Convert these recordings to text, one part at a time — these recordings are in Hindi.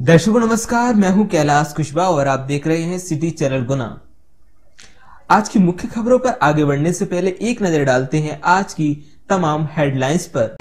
दर्शकों नमस्कार, मैं हूं कैलाश कुशवाहा और आप देख रहे हैं सिटी चैनल गुना। आज की मुख्य खबरों पर आगे बढ़ने से पहले एक नजर डालते हैं आज की तमाम हेडलाइंस पर।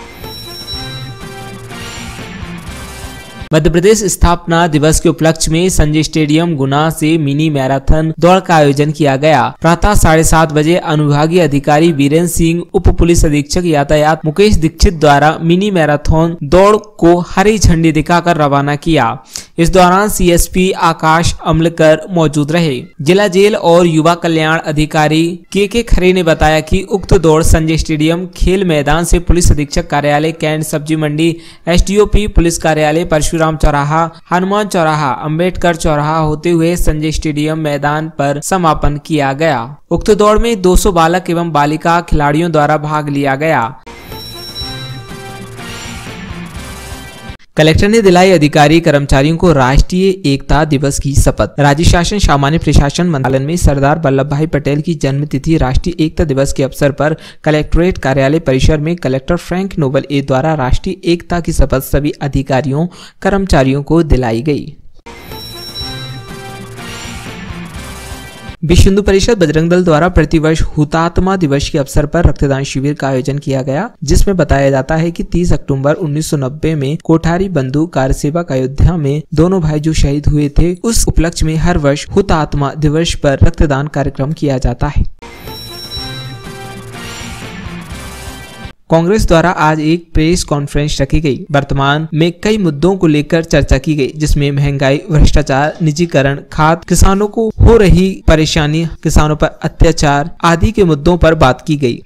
मध्य प्रदेश स्थापना दिवस के उपलक्ष्य में संजय स्टेडियम गुना से मिनी मैराथन दौड़ का आयोजन किया गया। प्रातः 7:30 बजे अनुविभागीय अधिकारी वीरेंद्र सिंह, उप पुलिस अधीक्षक यातायात मुकेश दीक्षित द्वारा मिनी मैराथन दौड़ को हरी झंडी दिखाकर रवाना किया। इस दौरान सीएसपी आकाश अमलकर मौजूद रहे। जिला जेल और युवा कल्याण अधिकारी के खरे ने बताया कि उक्त दौड़ संजय स्टेडियम खेल मैदान से पुलिस अधीक्षक कार्यालय कैंट सब्जी मंडी, एसडीओपी पुलिस कार्यालय परशुराम चौराहा, हनुमान चौराहा, अंबेडकर चौराहा होते हुए संजय स्टेडियम मैदान पर समापन किया गया। उक्त दौड़ में 200 बालक एवं बालिका खिलाड़ियों द्वारा भाग लिया गया। कलेक्टर ने दिलाई अधिकारी कर्मचारियों को राष्ट्रीय एकता दिवस की शपथ। राज्य शासन सामान्य प्रशासन मंत्रालय में सरदार वल्लभ भाई पटेल की जन्मतिथि राष्ट्रीय एकता दिवस के अवसर पर कलेक्ट्रेट कार्यालय परिसर में कलेक्टर फ्रैंक नोबल ए द्वारा राष्ट्रीय एकता की शपथ सभी अधिकारियों कर्मचारियों को दिलाई गई। विश्व हिंदू परिषद बजरंग दल द्वारा प्रतिवर्ष हुतात्मा दिवस के अवसर पर रक्तदान शिविर का आयोजन किया गया, जिसमें बताया जाता है कि 30 अक्टूबर 1990 में कोठारी बंधु कार्यसेवक अयोध्या में दोनों भाई जो शहीद हुए थे, उस उपलक्ष्य में हर वर्ष हुतात्मा दिवस पर रक्तदान कार्यक्रम किया जाता है। कांग्रेस द्वारा आज एक प्रेस कॉन्फ्रेंस रखी गई। वर्तमान में कई मुद्दों को लेकर चर्चा की गई, जिसमें महंगाई, भ्रष्टाचार, निजीकरण, खाद, किसानों को हो रही परेशानी, किसानों पर अत्याचार आदि के मुद्दों पर बात की गई।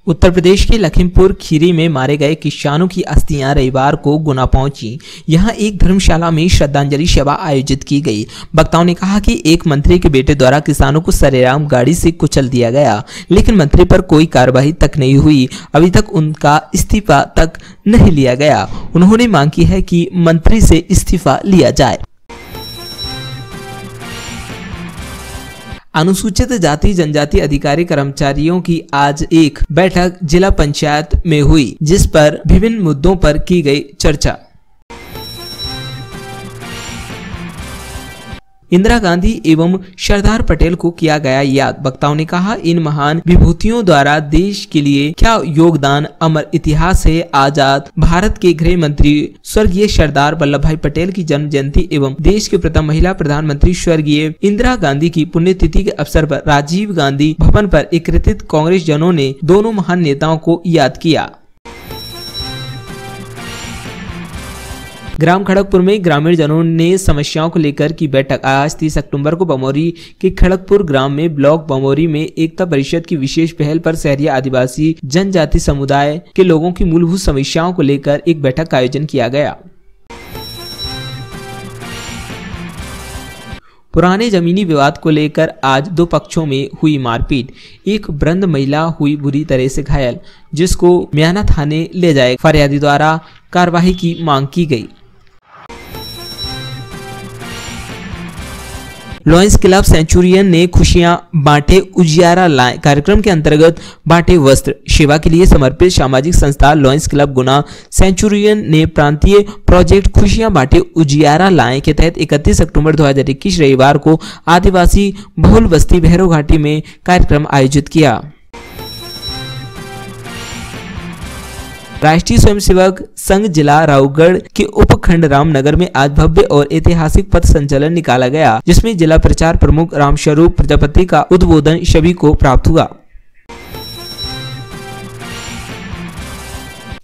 उत्तर प्रदेश के लखीमपुर खीरी में मारे गए किसानों की अस्थियां रविवार को गुना पहुंची। यहां एक धर्मशाला में श्रद्धांजलि सभा आयोजित की गई। वक्ताओं ने कहा कि एक मंत्री के बेटे द्वारा किसानों को सरेआम गाड़ी से कुचल दिया गया, लेकिन मंत्री पर कोई कार्रवाई तक नहीं हुई। अभी तक उनका इस्तीफा तक नहीं लिया गया। उन्होंने मांग की है कि मंत्री से इस्तीफा लिया जाए। अनुसूचित जाति जनजाति अधिकारी कर्मचारियों की आज एक बैठक जिला पंचायत में हुई, जिस पर विभिन्न मुद्दों पर की गई चर्चा। इंदिरा गांधी एवं सरदार पटेल को किया गया याद। वक्ताओं ने कहा, इन महान विभूतियों द्वारा देश के लिए क्या योगदान, अमर इतिहास है। आजाद भारत के गृह मंत्री स्वर्गीय सरदार वल्लभ भाई पटेल की जन्म जयंती एवं देश के प्रथम महिला प्रधानमंत्री स्वर्गीय इंदिरा गांधी की पुण्यतिथि के अवसर पर राजीव गांधी भवन पर एकत्रित कांग्रेस जनों ने दोनों महान नेताओं को याद किया। ग्राम खड़गपुर में ग्रामीण जनों ने समस्याओं को लेकर की बैठक। आज 30 अक्टूबर को बमोरी के खड़गपुर ग्राम में ब्लॉक बमोरी में एकता परिषद की विशेष पहल पर शहरी आदिवासी जनजाति समुदाय के लोगों की मूलभूत समस्याओं को लेकर एक बैठक का आयोजन किया गया। पुराने जमीनी विवाद को लेकर आज दो पक्षों में हुई मारपीट। एक वृद्ध महिला हुई बुरी तरह से घायल, जिसको म्याना थाने ले जाए फरियादी द्वारा कार्रवाई की मांग की गई। लॉयंस क्लब सेंचुरियन ने खुशियां बांटे, उजियारा लाए कार्यक्रम के अंतर्गत बांटे वस्त्र। सेवा के लिए समर्पित सामाजिक संस्था लॉयंस क्लब गुना सेंचुरियन ने प्रांतीय प्रोजेक्ट खुशियां बांटे उजियारा लाए के तहत 31 अक्टूबर 2021 रविवार को आदिवासी बहुल बस्ती भैरव घाटी में कार्यक्रम आयोजित किया। राष्ट्रीय स्वयंसेवक संघ जिला राउगढ़ के उपखंड रामनगर में आज भव्य और ऐतिहासिक पथ संचलन निकाला गया, जिसमें जिला प्रचार प्रमुख रामस्वरूप प्रजापति का उद्बोधन सभी को प्राप्त हुआ।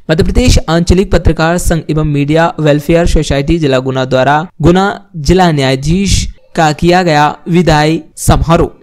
मध्य प्रदेश आंचलिक पत्रकार संघ एवं मीडिया वेलफेयर सोसाइटी जिला गुना द्वारा गुना जिला न्यायाधीश का किया गया विदाई समारोह।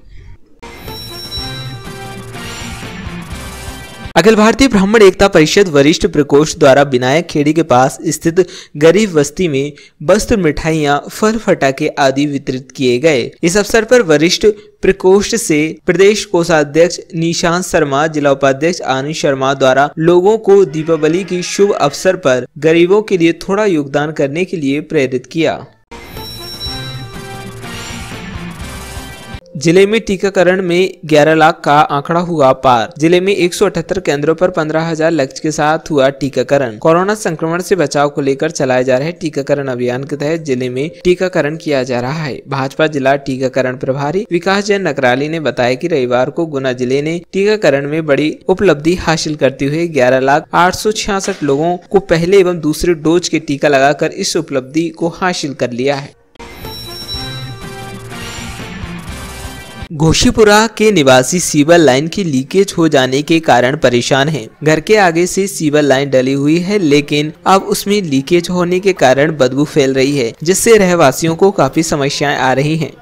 अखिल भारतीय ब्राह्मण एकता परिषद वरिष्ठ प्रकोष्ठ द्वारा विनायक खेड़ी के पास स्थित गरीब बस्ती में वस्त्र, मिठाइयां, फल, फटाके आदि वितरित किए गए। इस अवसर पर वरिष्ठ प्रकोष्ठ से प्रदेश कोषाध्यक्ष निशांत शर्मा, जिला उपाध्यक्ष आनंद शर्मा द्वारा लोगों को दीपावली की शुभ अवसर पर गरीबों के लिए थोड़ा योगदान करने के लिए प्रेरित किया। जिले में टीकाकरण में 11 लाख का आंकड़ा हुआ पार। जिले में 178 केंद्रों पर 15,000 लक्ष्य के साथ हुआ टीकाकरण। कोरोना संक्रमण से बचाव को लेकर चलाए जा रहे टीकाकरण अभियान के तहत जिले में टीकाकरण किया जा रहा है। भाजपा जिला टीकाकरण प्रभारी विकास जैन नकराली ने बताया कि रविवार को गुना जिले ने टीकाकरण में बड़ी उपलब्धि हासिल करते हुए 11,866 लोगों को पहले एवं दूसरे डोज के टीका लगाकर इस उपलब्धि को हासिल कर लिया है। घोशीपुरा के निवासी सीवर लाइन की लीकेज हो जाने के कारण परेशान हैं। घर के आगे से सीवर लाइन डली हुई है, लेकिन अब उसमें लीकेज होने के कारण बदबू फैल रही है, जिससे रहवासियों को काफी समस्याएं आ रही हैं।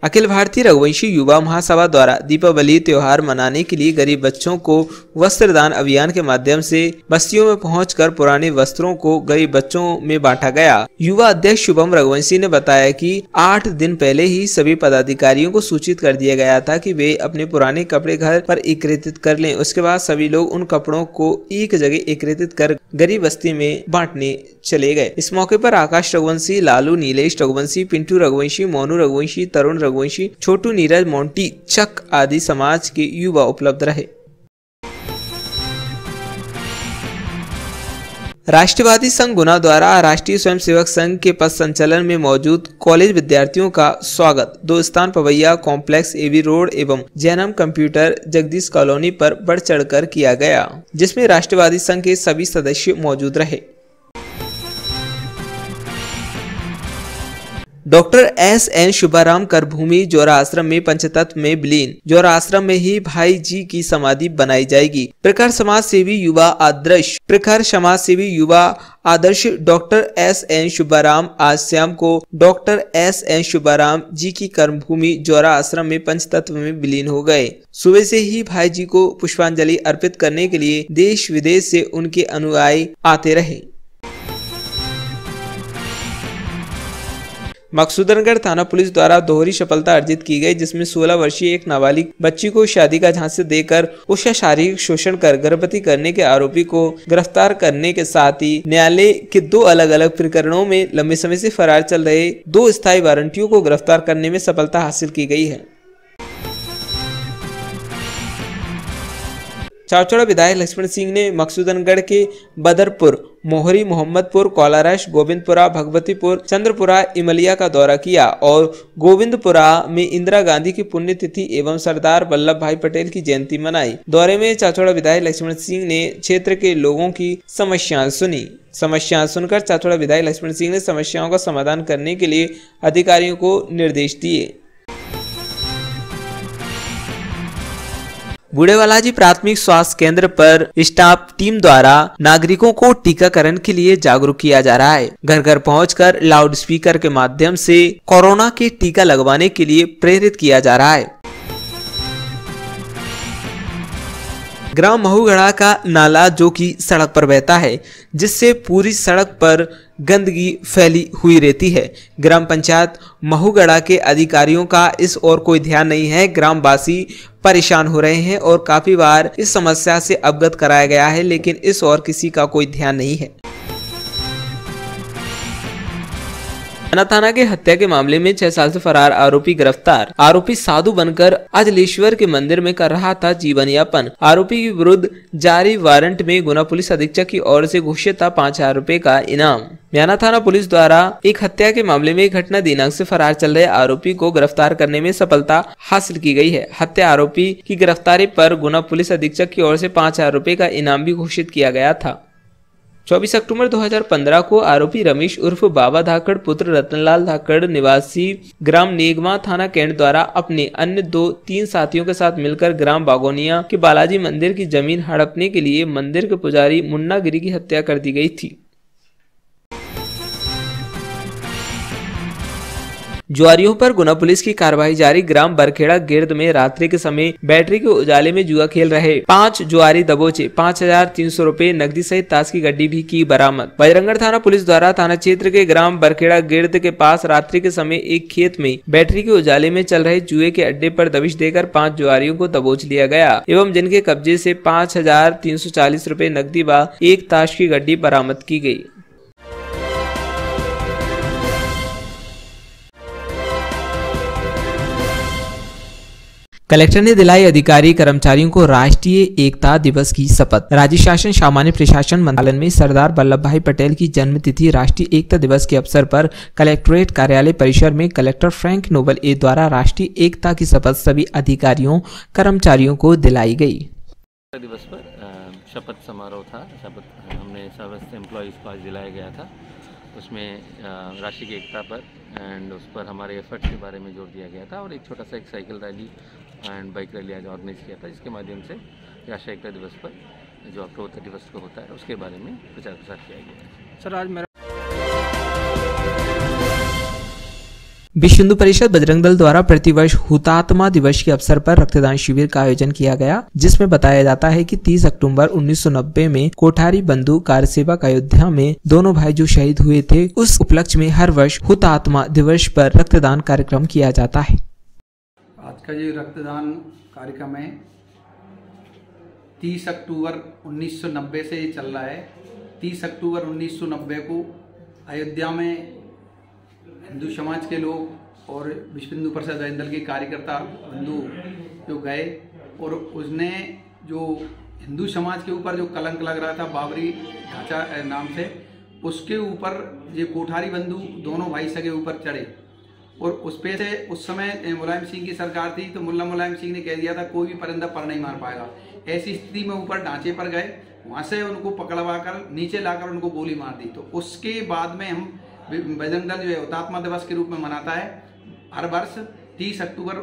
अखिल भारतीय रघुवंशी युवा महासभा द्वारा दीपावली त्योहार मनाने के लिए गरीब बच्चों को वस्त्रदान अभियान के माध्यम से बस्तियों में पहुंचकर पुराने वस्त्रों को गरीब बच्चों में बांटा गया। युवा अध्यक्ष शुभम रघुवंशी ने बताया कि 8 दिन पहले ही सभी पदाधिकारियों को सूचित कर दिया गया था कि वे अपने पुराने कपड़े घर पर एकत्रित कर लें। उसके बाद सभी लोग उन कपड़ों को एक जगह एकत्रित कर गरीब बस्ती में बांटने चले गए। इस मौके पर आकाश रघुवंशी, लालू, नीलेश रघुवंशी, पिंटू रघुवंशी, मोनू रघुवंशी, तरुण रघुवंशी, छोटू, नीरज, मोंटी, चक आदि समाज के युवा उपलब्ध रहे। राष्ट्रवादी संघ गुना द्वारा राष्ट्रीय स्वयंसेवक संघ के पथ संचलन में मौजूद कॉलेज विद्यार्थियों का स्वागत 2 स्थान पवैया कॉम्प्लेक्स, एवी रोड एवं जैनम कंप्यूटर जगदीश कॉलोनी पर बढ़ चढ़कर किया गया, जिसमें राष्ट्रवादी संघ के सभी सदस्य मौजूद रहे। Doctor SN. शुभाराम करभूमि जोरा आश्रम में पंचतत्व में विलीन। जोरा आश्रम में ही भाई जी की समाधि बनाई जाएगी। प्रखर समाज सेवी युवा आदर्श डॉक्टर एस.एन. शुभाराम आज शाम को डॉक्टर एस.एन. शुभाराम जी की कर्मभूमि जोरा आश्रम में पंचतत्व में विलीन हो गए। सुबह से ही भाई जी को पुष्पांजलि अर्पित करने के लिए देश विदेश से उनके अनुयायी आते रहे। मकसूदनगढ़ थाना पुलिस द्वारा दोहरी सफलता अर्जित की गई, जिसमें 16 वर्षीय एक नाबालिग बच्ची को शादी का झांसा देकर उसका शारीरिक शोषण कर गर्भवती करने के आरोपी को गिरफ्तार करने के साथ ही न्यायालय के 2 अलग अलग प्रकरणों में लंबे समय से फरार चल रहे 2 स्थायी वारंटियों को गिरफ्तार करने में सफलता हासिल की गई है। चाचौड़ा विधायक लक्ष्मण सिंह ने मकसूदनगढ़ के बदरपुर, मोहरी, मोहम्मदपुर, कोलारस, गोविंदपुरा, भगवतीपुर, चंद्रपुरा, इमलिया का दौरा किया और गोविंदपुरा में इंदिरा गांधी की पुण्यतिथि एवं सरदार वल्लभ भाई पटेल की जयंती मनाई। दौरे में चाचौड़ा विधायक लक्ष्मण सिंह ने क्षेत्र के लोगों की समस्याएं सुनी। समस्याएं सुनकर चाचौड़ा विधायक लक्ष्मण सिंह ने समस्याओं का समाधान करने के लिए अधिकारियों को निर्देश दिए। बूढ़ेवालाजी प्राथमिक स्वास्थ्य केंद्र पर स्टाफ टीम द्वारा नागरिकों को टीकाकरण के लिए जागरूक किया जा रहा है। घर घर पहुंचकर लाउड स्पीकर के माध्यम से कोरोना के टीका लगवाने के लिए प्रेरित किया जा रहा है। ग्राम महूगढ़ा का नाला जो कि सड़क पर बहता है, जिससे पूरी सड़क पर गंदगी फैली हुई रहती है। ग्राम पंचायत महूगढ़ा के अधिकारियों का इस ओर कोई ध्यान नहीं है। ग्रामवासी परेशान हो रहे हैं और काफी बार इस समस्या से अवगत कराया गया है, लेकिन इस ओर किसी का कोई ध्यान नहीं है। थाना के हत्या के मामले में 6 साल से फरार आरोपी गिरफ्तार। आरोपी साधु बनकर अजलेश्वर के मंदिर में कर रहा था जीवन यापन। आरोपी के विरुद्ध जारी वारंट में गुना पुलिस अधीक्षक की ओर से घोषित था 5,000 रुपए का इनाम। म्याना थाना पुलिस द्वारा एक हत्या के मामले में घटना दिनांक से फरार चल रहे आरोपी को गिरफ्तार करने में सफलता हासिल की गई है। हत्या आरोपी की गिरफ्तारी पर गुना पुलिस अधीक्षक की ओर से 5,000 रुपए का इनाम भी घोषित किया गया था। 24 अक्टूबर 2015 को आरोपी रमेश उर्फ बाबा धाकड़ पुत्र रतनलाल धाकड़ निवासी ग्राम नेगमा थाना कैंट द्वारा अपने अन्य 2-3 साथियों के साथ मिलकर ग्राम बागोनिया के बालाजी मंदिर की जमीन हड़पने के लिए मंदिर के पुजारी मुन्ना गिरी की हत्या कर दी गई थी। जुआरियों पर गुना पुलिस की कार्रवाई जारी। ग्राम बरखेड़ा गिर्द में रात्रि के समय बैटरी के उजाले में जुआ खेल रहे 5 जुआरी दबोचे। 5,300 रुपए नकदी सहित ताश की गड्डी भी की बरामद। बजरंगगढ़ थाना पुलिस द्वारा थाना क्षेत्र के ग्राम बरखेड़ा गिर्द के पास रात्रि के समय एक खेत में बैटरी के उजाले में चल रहे जुए के अड्डे पर दबिश देकर 5 जुआरियों को दबोच लिया गया एवं जिनके कब्जे से 5,340 रुपए नकदी व एक ताश की गड्डी बरामद की गई। कलेक्टर ने दिलाई अधिकारी कर्मचारियों को राष्ट्रीय एकता दिवस की शपथ। राज्य शासन सामान्य प्रशासन मंत्रालय में सरदार वल्लभ भाई पटेल की जन्मतिथि राष्ट्रीय एकता दिवस के अवसर पर कलेक्ट्रेट कार्यालय परिसर में कलेक्टर फ्रैंक नोबल ए द्वारा राष्ट्रीय एकता की शपथ सभी अधिकारियों कर्मचारियों को दिलाई गई। दिवस पर शपथ समारोह था। शपथ हमने समस्त एम्प्लॉयज़ को आज दिलाया गया था। उसमें राष्ट्रीय एकता पर एंड उस पर हमारे एफर्ट्स के बारे में जोर दिया गया था और एक छोटा सा एक cycle rally and bike rally आज ऑर्गेनाइज किया था, जिसके माध्यम से राष्ट्रीय एकता दिवस पर जो अक्टूबर 31 को होता है उसके बारे में प्रचार प्रसार किया गया। सर, आज मेरा विश्व हिंदू परिषद बजरंग दल द्वारा प्रतिवर्ष हुतात्मा दिवस के अवसर पर रक्तदान शिविर का आयोजन किया गया, जिसमें बताया जाता है कि 30 अक्टूबर 1990 में कोठारी बंधु कार्यसेवक अयोध्या में दोनों भाई जो शहीद हुए थे, उस उपलक्ष्य में हर वर्ष हुतात्मा दिवस पर रक्तदान कार्यक्रम किया जाता है। आज का जो रक्तदान कार्यक्रम है 30 अक्टूबर 1990 से चल रहा है। 30 अक्टूबर 1990 को अयोध्या में हिंदू समाज के लोग और विश्व हिंदू परिषद बजरंग दल के कार्यकर्ता बंधु जो गए और उसने जो हिंदू समाज के ऊपर जो कलंक लग रहा था बाबरी ढांचा नाम से, उसके ऊपर ये कोठारी बंधु दोनों भाई सगे ऊपर चढ़े और उस पे से उस समय मुलायम सिंह की सरकार थी, तो मुल्ला मुलायम सिंह ने कह दिया था कोई भी परिंदा पर नहीं मार पाएगा। ऐसी स्थिति में ऊपर ढांचे पर गए, वहाँ से उनको पकड़वा कर नीचे लाकर उनको गोली मार दी। तो उसके बाद में हम बजरंग दल जो है हुतात्मा दिवस के रूप में मनाता है हर वर्ष 30 अक्टूबर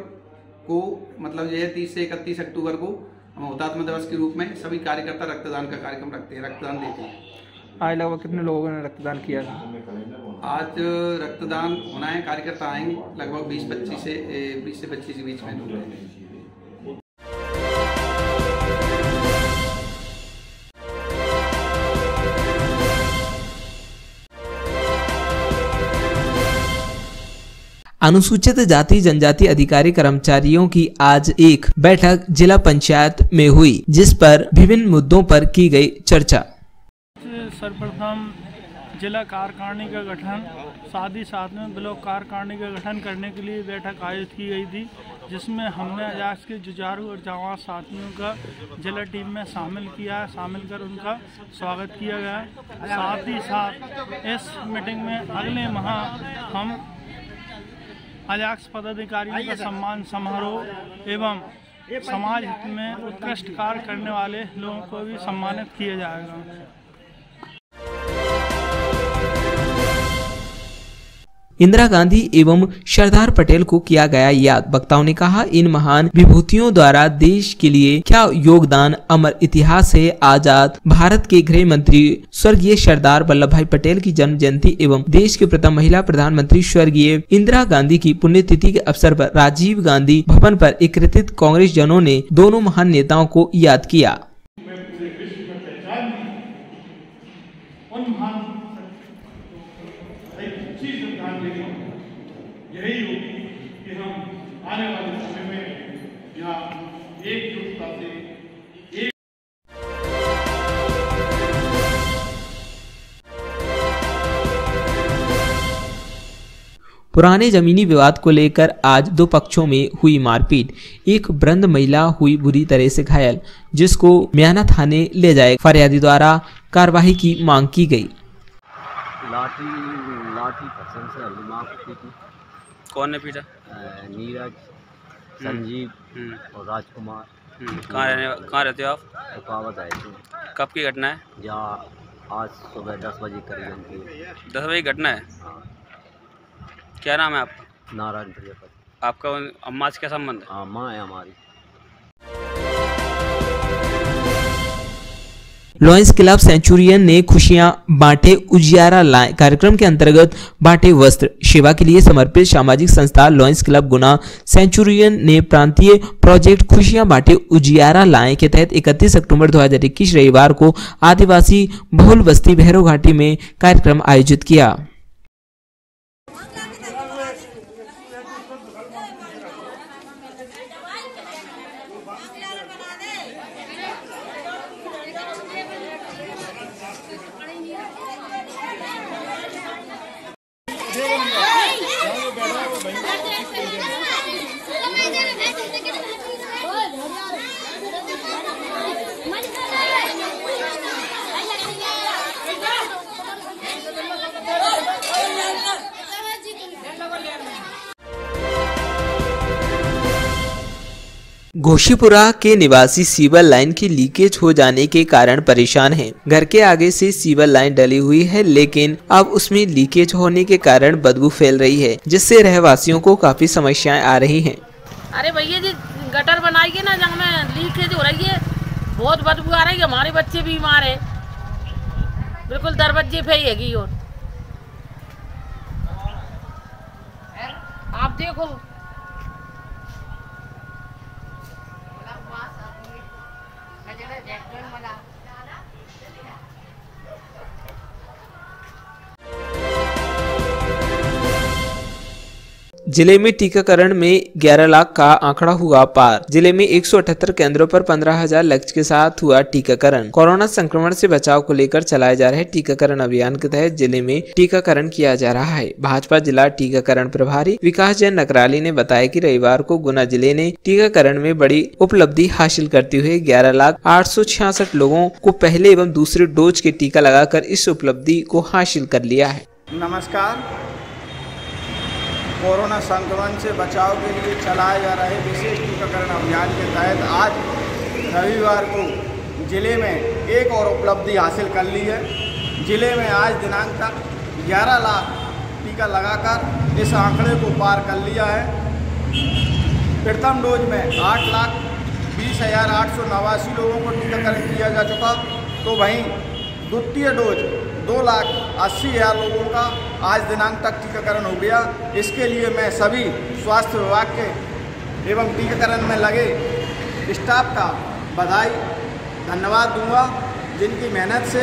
को, मतलब जो है 30 से 31 अक्टूबर को हम हुतात्मा दिवस के रूप में सभी कार्यकर्ता रक्तदान का कार्यक्रम रखते हैं, रक्तदान देते हैं। आज लगभग कितने लोगों ने रक्तदान किया था? आज रक्तदान होना है, कार्यकर्ता आएंगे लगभग 20 से 25 के बीच में लोग हैं। अनुसूचित जाति जनजाति अधिकारी कर्मचारियों की आज एक बैठक जिला पंचायत में हुई, जिस पर विभिन्न मुद्दों पर की गई चर्चा। सर्वप्रथम जिला कार्यकारिणी का गठन, साथ ही साथ में ब्लॉक कार्यकारिणी का गठन करने के लिए बैठक आयोजित की गई थी, जिसमें हमने अजाक्स के जुझारू और जवान साथियों का जिला टीम में शामिल कर उनका स्वागत किया गया। साथ ही साथ इस मीटिंग में अगले माह हम अजाक्स पदाधिकारियों का सम्मान समारोह एवं समाज हित में उत्कृष्ट कार्य करने वाले लोगों को भी सम्मानित किया जाएगा। इंदिरा गांधी एवं सरदार पटेल को किया गया याद। वक्ताओं ने कहा, इन महान विभूतियों द्वारा देश के लिए क्या योगदान, अमर इतिहास है। आजाद भारत के गृह मंत्री स्वर्गीय सरदार वल्लभ भाई पटेल की जन्म जयंती एवं देश की प्रथम महिला प्रधानमंत्री स्वर्गीय इंदिरा गांधी की पुण्यतिथि के अवसर पर राजीव गांधी भवन पर एकत्रित कांग्रेस जनों ने दोनों महान नेताओं को याद किया। यही होगी कि हम आने वाले समय में यहाँ एकजुटता से पुराने जमीनी विवाद को लेकर आज दो पक्षों में हुई मारपीट। एक वृद्ध महिला हुई बुरी तरह से घायल, जिसको म्याना थाने ले जाए। फरियादी द्वारा कार्रवाई की मांग की गई। लाठी पसंद से दिमाग पीटी। कौन ने पीटा? नीरज, संजीव और राजकुमार। कहाँ रहते हो आप? रुकावत है। कब की घटना है? जहाँ आज सुबह 10 बजे करीबन की 10 बजे घटना है। हाँ। क्या नाम है आपका? नारायण प्रजापति। आपका अम्मा से क्या संबंध है? हाँ, माँ है हमारी। लॉयंस क्लब सेंचुरियन ने खुशियां बांटे, उजियारा लाए। कार्यक्रम के अंतर्गत बांटे वस्त्र। सेवा के लिए समर्पित सामाजिक संस्था लॉयंस क्लब गुना सेंचुरियन ने प्रांतीय प्रोजेक्ट खुशियां बांटे, उजियारा लाए के तहत 31 अक्टूबर 2021 रविवार को आदिवासी बहुल बस्ती भैरव घाटी में कार्यक्रम आयोजित किया। घोशीपुरा के निवासी सीवर लाइन की लीकेज हो जाने के कारण परेशान हैं। घर के आगे से सीवर लाइन डली हुई है, लेकिन अब उसमें लीकेज होने के कारण बदबू फैल रही है, जिससे रहवासियों को काफी समस्याएं आ रही हैं। अरे भैया जी, गटर बनाइए ना, जहाँ में लीकेज हो रही है, बहुत बदबू आ रही है, हमारे बच्चे बीमार है, बिल्कुल दरवाजे फैलेगी। और आप देखो, जिले में टीकाकरण में 11 लाख का आंकड़ा हुआ पार। जिले में 178 केंद्रों पर 15,000 लक्ष्य के साथ हुआ टीकाकरण। कोरोना संक्रमण से बचाव को लेकर चलाए जा रहे टीकाकरण अभियान के तहत जिले में टीकाकरण किया जा रहा है। भाजपा जिला टीकाकरण प्रभारी विकास जैन नकराली ने बताया कि रविवार को गुना जिले ने टीकाकरण में बड़ी उपलब्धि हासिल करते हुए 11,866 लोगों को पहले एवं दूसरे डोज के टीका लगाकर इस उपलब्धि को हासिल कर लिया है। नमस्कार। कोरोना संक्रमण से बचाव के लिए चलाए जा रहे विशेष टीकाकरण अभियान के तहत आज रविवार को जिले में एक और उपलब्धि हासिल कर ली है। जिले में आज दिनांक तक 11 लाख टीका लगाकर इस आंकड़े को पार कर लिया है। प्रथम डोज में 8,20,889 लोगों को टीकाकरण किया जा चुका, तो वहीं द्वितीय डोज 2,80,000 लोगों का आज दिनांक तक टीकाकरण हो गया। इसके लिए मैं सभी स्वास्थ्य विभाग के एवं टीकाकरण में लगे स्टाफ का बधाई धन्यवाद दूंगा, जिनकी मेहनत से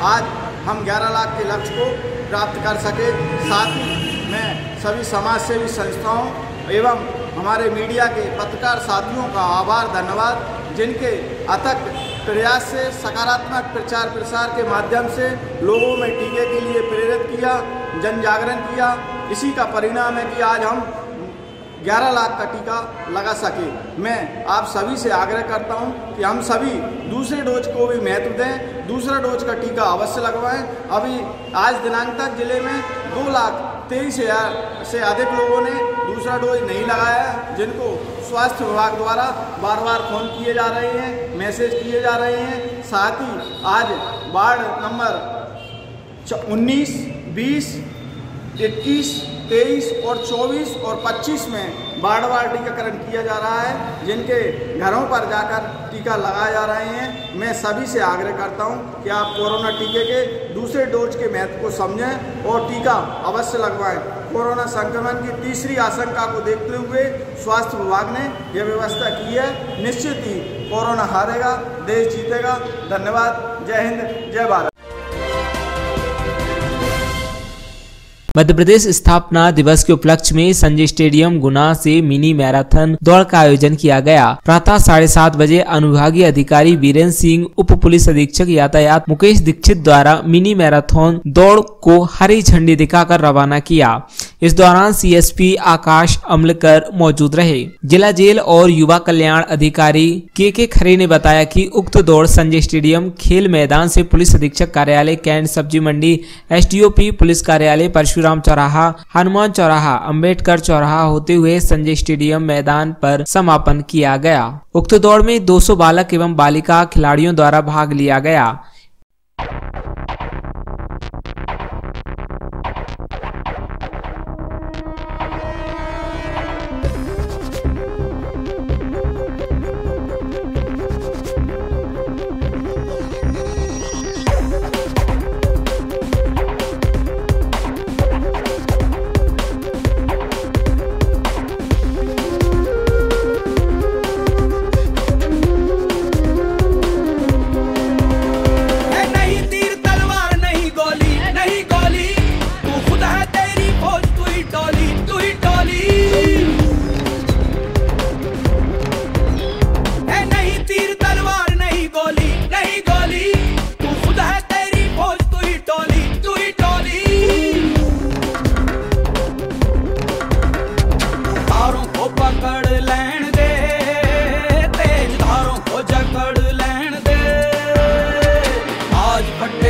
आज हम 11 लाख के लक्ष्य को प्राप्त कर सके। साथ ही मैं सभी समाज सेवी संस्थाओं एवं हमारे मीडिया के पत्रकार साथियों का आभार धन्यवाद, जिनके अथक प्रयास से सकारात्मक प्रचार प्रसार के माध्यम से लोगों में टीके के लिए प्रेरित किया, जन जागरण किया। इसी का परिणाम है कि आज हम 11 लाख का टीका लगा सके। मैं आप सभी से आग्रह करता हूं कि हम सभी दूसरे डोज को भी महत्व दें, दूसरा डोज का टीका अवश्य लगवाएं। अभी आज दिनांक तक जिले में 2,23,000 से अधिक लोगों ने दूसरा डोज नहीं लगाया, जिनको स्वास्थ्य विभाग द्वारा बार बार फ़ोन किए जा रहे हैं, मैसेज किए जा रहे हैं। साथ ही आज वार्ड नंबर 19, 20, 21, 23 और 24 और 25 में वार्ड टीकाकरण किया जा रहा है, जिनके घरों पर जाकर टीका लगाए जा रहे हैं। मैं सभी से आग्रह करता हूं कि आप कोरोना टीके के दूसरे डोज के महत्व को समझें और टीका अवश्य लगवाएं। कोरोना संक्रमण की तीसरी आशंका को देखते हुए स्वास्थ्य विभाग ने यह व्यवस्था की है। निश्चित ही कोरोना हारेगा, देश जीतेगा। धन्यवाद। जय हिंद, जय भारत। मध्य प्रदेश स्थापना दिवस के उपलक्ष्य में संजय स्टेडियम गुना से मिनी मैराथन दौड़ का आयोजन किया गया। प्रातः 7:30 बजे अनुविभागीय अधिकारी वीरेंद्र सिंह, उप पुलिस अधीक्षक यातायात मुकेश दीक्षित द्वारा मिनी मैराथन दौड़ को हरी झंडी दिखाकर रवाना किया। इस दौरान सीएसपी आकाश अमलकर मौजूद रहे। जिला जेल और युवा कल्याण अधिकारी के खरे ने बताया कि उक्त दौड़ संजय स्टेडियम खेल मैदान से पुलिस अधीक्षक कार्यालय कैंट सब्जी मंडी, एसडीओपी पुलिस कार्यालय परशुराम चौराहा, हनुमान चौराहा, अंबेडकर चौराहा होते हुए संजय स्टेडियम मैदान पर समापन किया गया। उक्त दौड़ में 200 बालक एवं बालिका खिलाड़ियों द्वारा भाग लिया गया।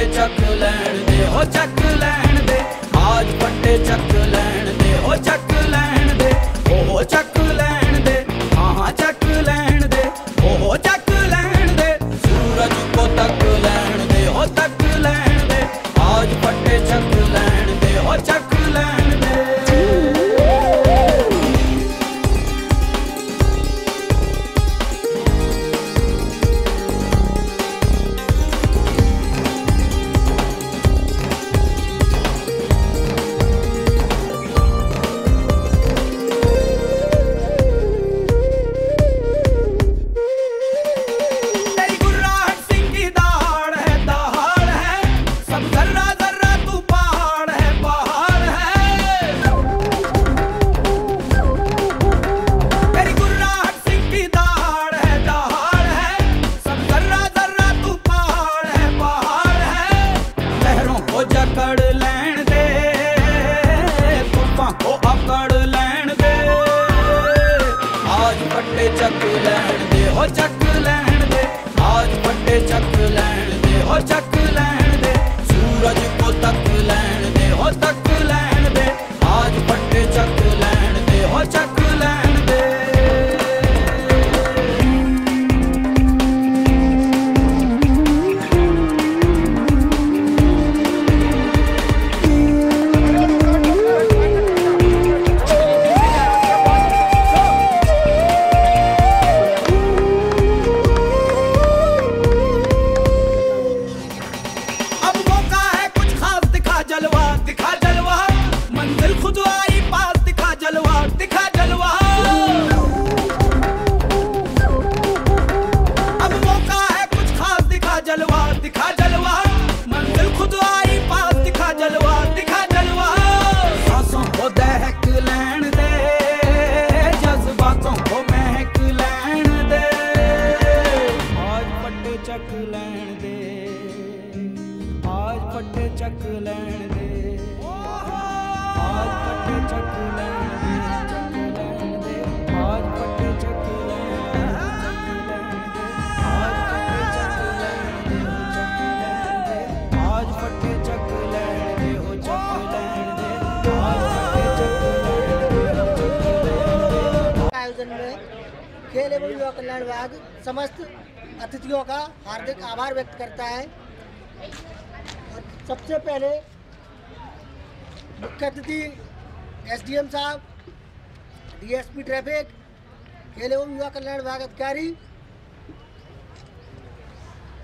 चक लैण दे हो चक लैण दे, आज पट्टे चक लैण दे हो चक लैण दे, ओ चक लैण दे, हाँ चक लैण आयोजन में खेल एवं युवा कल्याण विभाग समस्त अतिथियों का हार्दिक आभार व्यक्त करता है। और सबसे पहले मुख्य अतिथि SDM साहब, DSP ट्रैफिक, खेल एवं युवा कल्याण विभाग अधिकारी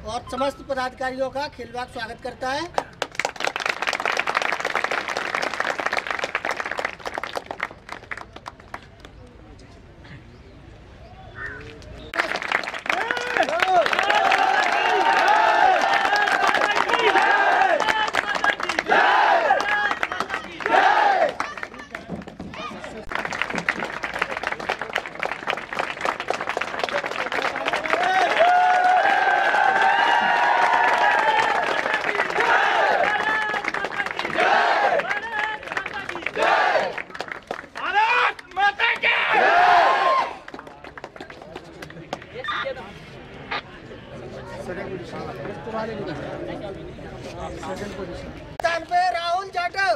और समस्त पदाधिकारियों का खेल विभाग स्वागत करता है। स्थान पे राहुल जाटव,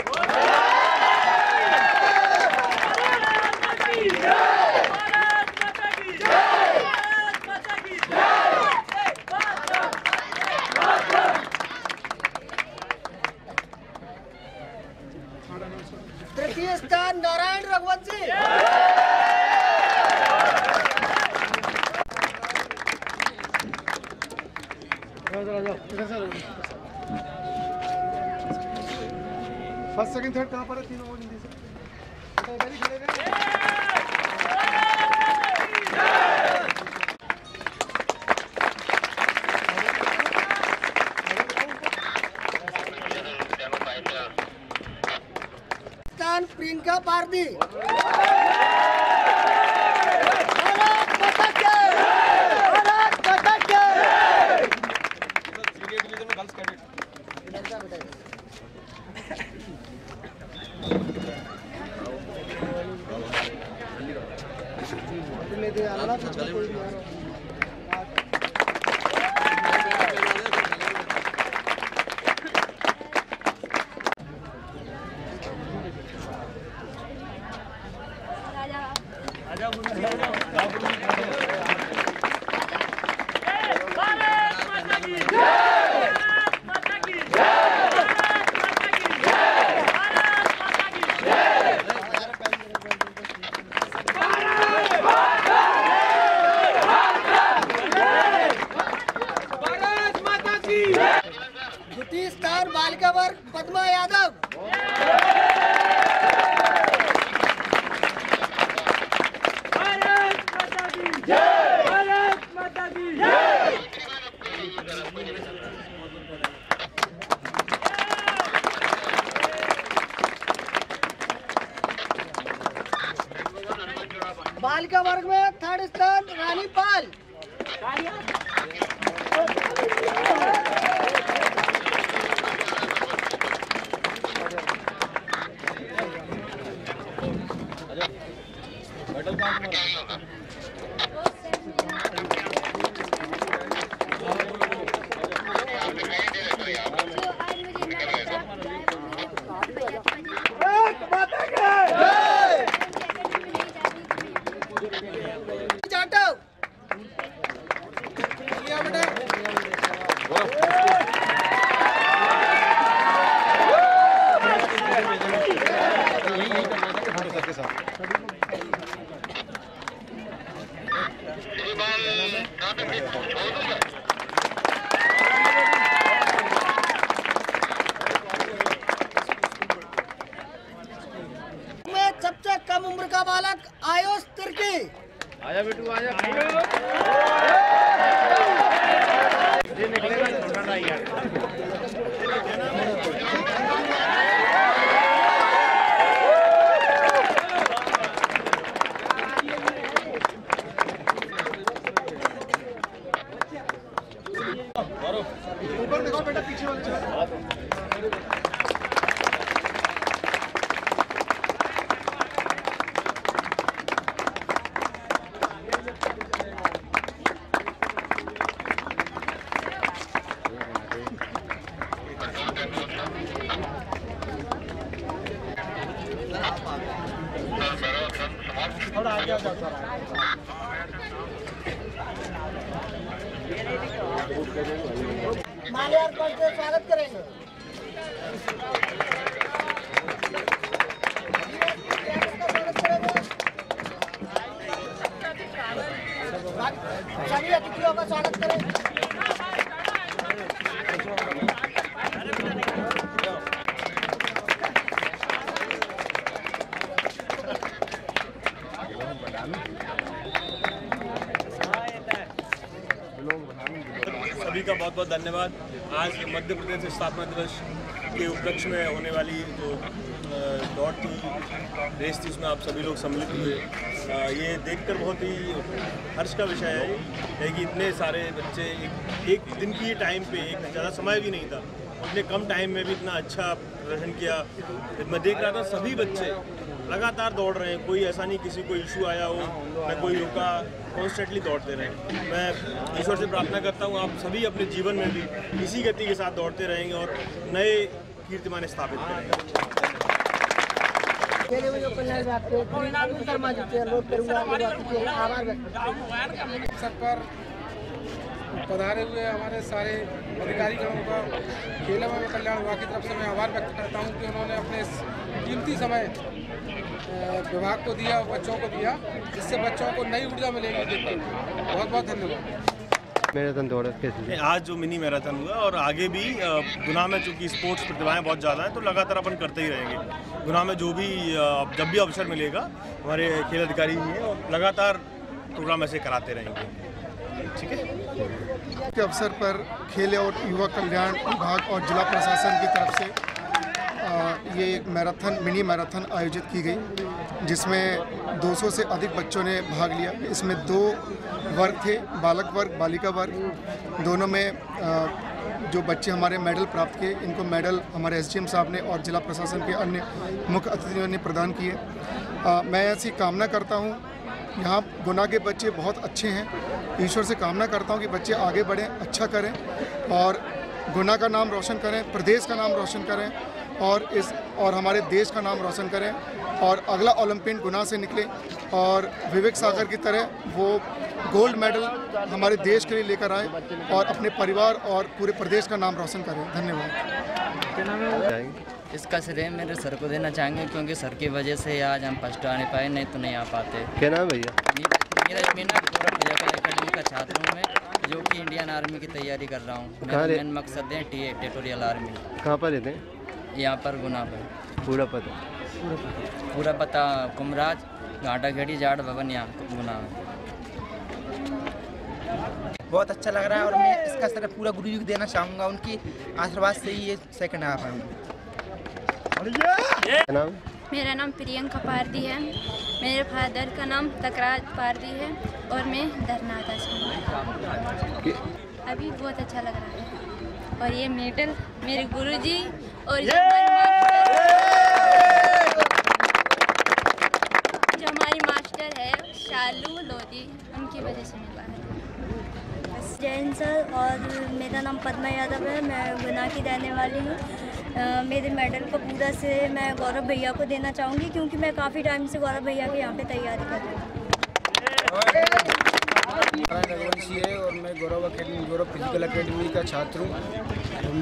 तृतीय स्थान Narayan Raghuvanshi, first second third कहाँ पर है? तीनों वो हिंदी से स्थान प्रियंका पारदी, द्वितीय स्थान बालिका वर्ग पद्मा यादव, बालिका वर्ग में थर्ड स्थान रानी पाल, जाटव, में सबसे कम उम्र का बालक आयुष तिर्की, आजा बेटू आजा ऊपर देखो बेटा, पीछे वाले थोड़ा आगे आ जाओ। माल्यार्पण से स्वागत करेंगे। सभी अतिथियों का स्वागत करें। सभी का बहुत बहुत धन्यवाद। आज मध्य प्रदेश स्थापना दिवस के उपलक्ष्य में होने वाली जो दौड़ थी, रेस थी, उसमें आप सभी लोग सम्मिलित हुए। ये देखकर बहुत ही हर्ष का विषय है कि इतने सारे बच्चे एक दिन की टाइम पे, एक ज़्यादा समय भी नहीं था, उतने कम टाइम में भी इतना अच्छा प्रदर्शन किया। मैं देख रहा था सभी बच्चे लगातार दौड़ रहे हैं, कोई ऐसा नहीं किसी को इशू आया हो, न कोई रुका, कॉन्स्टेंटली दौड़ते रहे। मैं ईश्वर से प्रार्थना करता हूँ आप सभी अपने जीवन में भी इसी गति के साथ दौड़ते रहेंगे और नए कीर्तिमान स्थापित करेंगे। सब पर पधारे हुए हमारे सारे अधिकारीगणों का खेल एवं कल्याण विभाग की तरफ से मैं आभार व्यक्त करता हूं कि उन्होंने अपने कीमती समय विभाग को दिया और बच्चों को दिया, जिससे बच्चों को नई ऊर्जा मिलेगी। देखते बहुत बहुत धन्यवाद। मैराथन दौड़ आज जो मिनी मैराथन हुआ और आगे भी गुना में चूँकि स्पोर्ट्स प्रतिभाएं बहुत ज़्यादा हैं, तो लगातार अपन करते ही रहेंगे। गुना में जो भी जब भी अवसर मिलेगा हमारे खेल अधिकारी ही हैं और लगातार प्रोग्राम ऐसे कराते रहेंगे। ठीक है। के अवसर पर खेल और युवा कल्याण विभाग और जिला प्रशासन की तरफ से ये एक मैराथन, मिनी मैराथन आयोजित की गई, जिसमें 200 से अधिक बच्चों ने भाग लिया। इसमें 2 वर्ग थे, बालक वर्ग, बालिका वर्ग। दोनों में जो बच्चे हमारे मेडल प्राप्त किए, इनको मेडल हमारे एसडीएम साहब ने और जिला प्रशासन के अन्य मुख्य अतिथियों ने प्रदान किए। मैं ऐसी कामना करता हूँ, यहाँ गुना के बच्चे बहुत अच्छे हैं। ईश्वर से कामना करता हूँ कि बच्चे आगे बढ़ें, अच्छा करें और गुना का नाम रोशन करें, प्रदेश का नाम रोशन करें और हमारे देश का नाम रोशन करें और अगला ओलंपियन गुना से निकले और विवेक सागर की तरह वो गोल्ड मेडल हमारे देश के लिए लेकर आए और अपने परिवार और पूरे प्रदेश का नाम रोशन करें। धन्यवाद। इसका श्रेय मेरे सर को देना चाहेंगे, क्योंकि सर की वजह से आज हम फर्स्ट आने पाए, नहीं तो नहीं आ पाते। क्या नाम है भैया? मेरा गौरव फिजिकल एकेडमी का छात्र हूँ मैं, जो कि इंडियन आर्मी की तैयारी कर रहा हूँ। मेरा मेन मकसद है टेरिटोरियल आर्मी। कहाँ पर रहते हैं? यहाँ पर गुना पर। पूरा पता कुमराज, घाटा खेड़ी, जाट भवन, यहाँ गुना। बहुत अच्छा लग रहा है और मैं इसका श्रेय पूरा गुरु जी को देना चाहूँगा। उनकी आशीर्वाद से ही ये सेकंड आ पाऊँ। मेरा नाम प्रियंका पारदी है। मेरे फादर का नाम तकराज पारदी है और मैं धरनाता हूँ। अभी बहुत अच्छा लग रहा है और ये मेडल मेरे गुरुजी और जो हमारी मास्टर है शालू लोधी, उनकी वजह से मिला है। जैन सर और मेरा नाम पद्मा यादव है। मैं गुना की रहने वाली हूँ। मेरे मेडल को पूरा से मैं गौरव भैया को देना चाहूँगी, क्योंकि मैं काफ़ी टाइम से गौरव भैया के यहाँ पे तैयारी कर रही हूँ। रघुवंशी है और मैं गौरव फिजिकल एकेडमी का छात्र हूँ।